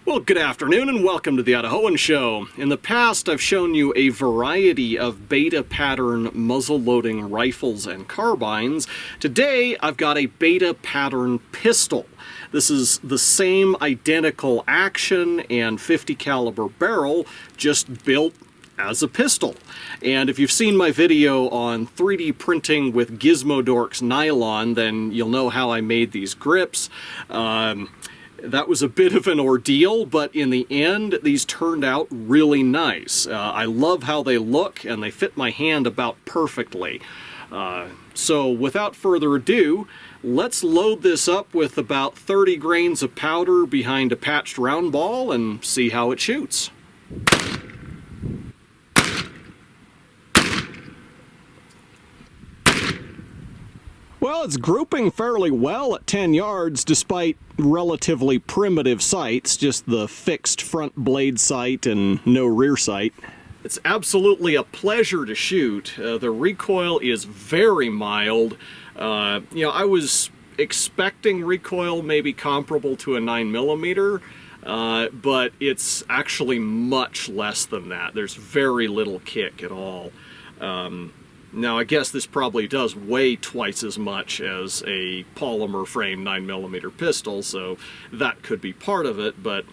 Well, good afternoon and welcome to the Idahoan Show. In the past, I've shown you a variety of beta pattern muzzle-loading rifles and carbines. Today, I've got a beta pattern pistol. This is the same identical action and 50 caliber barrel, just built as a pistol. And if you've seen my video on 3D printing with Gizmodork's nylon, then you'll know how I made these grips. That was a bit of an ordeal, but in the end, these turned out really nice. I love how they look, and they fit my hand about perfectly. So without further ado, let's load this up with about 30 grains of powder behind a patched round ball and see how it shoots. Well, it's grouping fairly well at 10 yards despite relatively primitive sights, just the fixed front blade sight and no rear sight. It's absolutely a pleasure to shoot. The recoil is very mild. I was expecting recoil maybe comparable to a 9mm, but it's actually much less than that. There's very little kick at all. Now, I guess this probably does weigh twice as much as a polymer frame 9mm pistol, so that could be part of it, but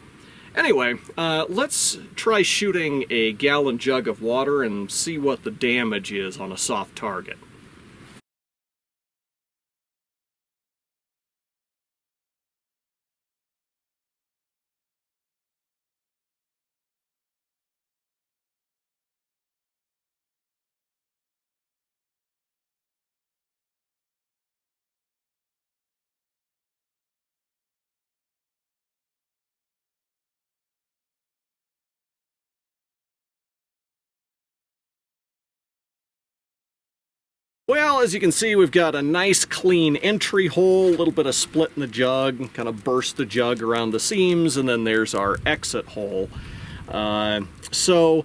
anyway, let's try shooting a gallon jug of water and see what the damage is on a soft target. Well, as you can see, we've got a nice clean entry hole, a little bit of split in the jug, kind of burst the jug around the seams, and then there's our exit hole. So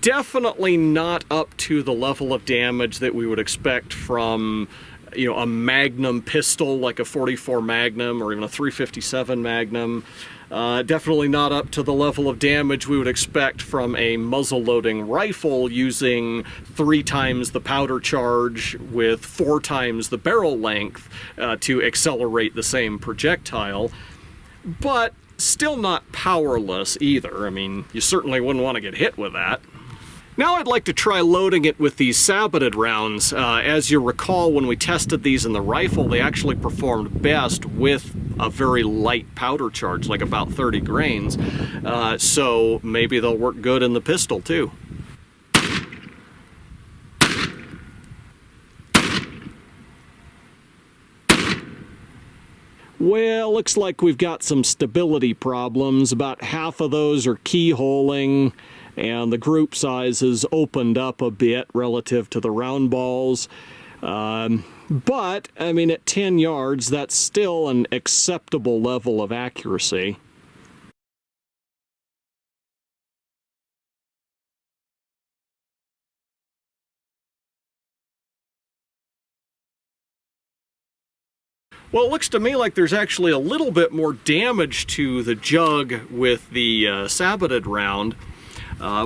definitely not up to the level of damage that we would expect from, a Magnum pistol like a 44 Magnum or even a 357 Magnum. Definitely not up to the level of damage we would expect from a muzzle-loading rifle using 3 times the powder charge with 4 times the barrel length to accelerate the same projectile. But still not powerless either. I mean, you certainly wouldn't want to get hit with that. Now I'd like to try loading it with these saboted rounds. As you recall, when we tested these in the rifle, they actually performed best with a very light powder charge, like about 30 grains. So maybe they'll work good in the pistol too. Well, looks like we've got some stability problems. About half of those are keyholing, and the group size has opened up a bit relative to the round balls. But, I mean, at 10 yards, that's still an acceptable level of accuracy. Well, it looks to me like there's actually a little bit more damage to the jug with the saboted round.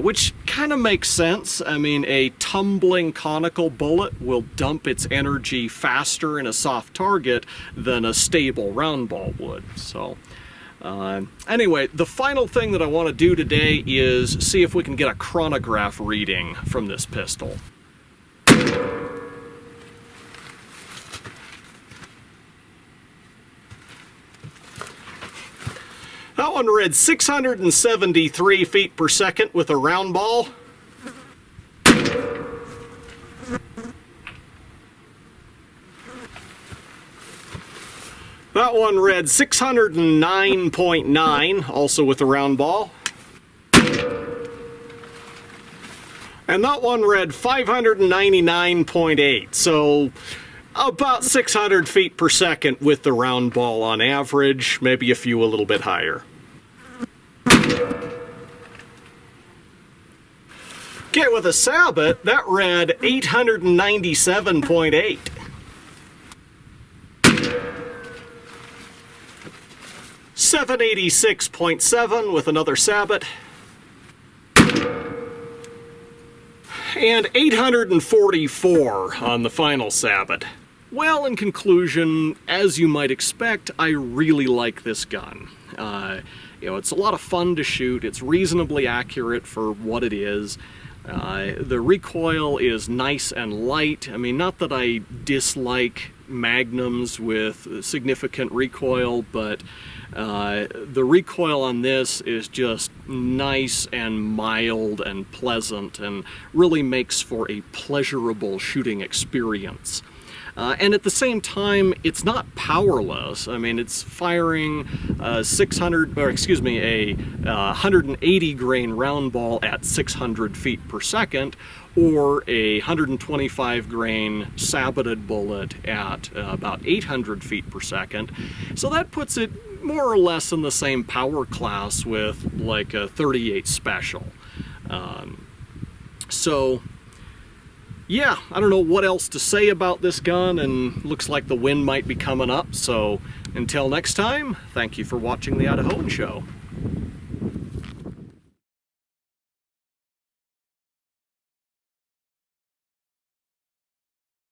Which kind of makes sense. I mean, a tumbling conical bullet will dump its energy faster in a soft target than a stable round ball would. So, anyway, the final thing that I want to do today is see if we can get a chronograph reading from this pistol. That one read 673 feet per second with a round ball. That one read 609.9, also with a round ball. And that one read 599.8, so about 600 feet per second with the round ball on average, maybe a few a little bit higher. Okay, with a sabot, that read 897.8. 786.7 with another sabot. And 844 on the final sabot. Well, in conclusion, as you might expect, I really like this gun. It's a lot of fun to shoot. It's reasonably accurate for what it is. The recoil is nice and light. I mean, not that I dislike magnums with significant recoil, but the recoil on this is just nice and mild and pleasant and really makes for a pleasurable shooting experience. And at the same time, it's not powerless. I mean, it's firing a 180 grain round ball at 600 feet per second, or a 125 grain saboted bullet at about 800 feet per second. So that puts it more or less in the same power class with like a 38 Special. So yeah, I don't know what else to say about this gun, and looks like the wind might be coming up. So until next time, thank you for watching the Idahoan Show.